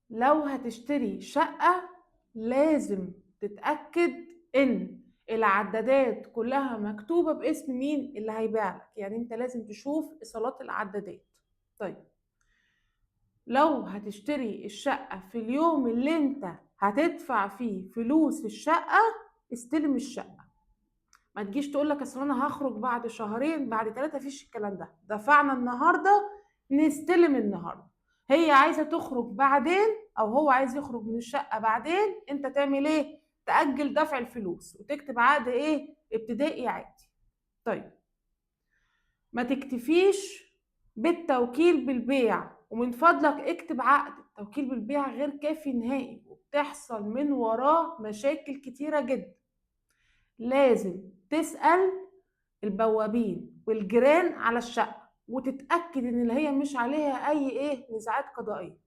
لو هتشتري شقة لازم تتأكد ان العدادات كلها مكتوبة باسم مين اللي هيبيع لك، يعني انت لازم تشوف ايصالات العدادات. طيب لو هتشتري الشقة في اليوم اللي انت هتدفع فيه فلوس الشقة، استلم الشقة. ما تجيش تقول لك اصل انا هخرج بعد شهرين بعد ثلاثة، فيش الكلام ده. دفعنا النهاردة نستلم النهاردة. هي عايزة تخرج بعدين او هو عايز يخرج من الشقة بعدين، انت تعمل ايه؟ تأجل دفع الفلوس وتكتب عقد ايه؟ ابتدائي عادي. طيب ما تكتفيش بالتوكيل بالبيع، ومن فضلك اكتب عقد. التوكيل بالبيع غير كافي نهائي وبتحصل من وراه مشاكل كتيرة جدا. لازم تسأل البوابين والجيران على الشقة وتتأكد ان اللي هي مش عليها اي نزاعات قضائية.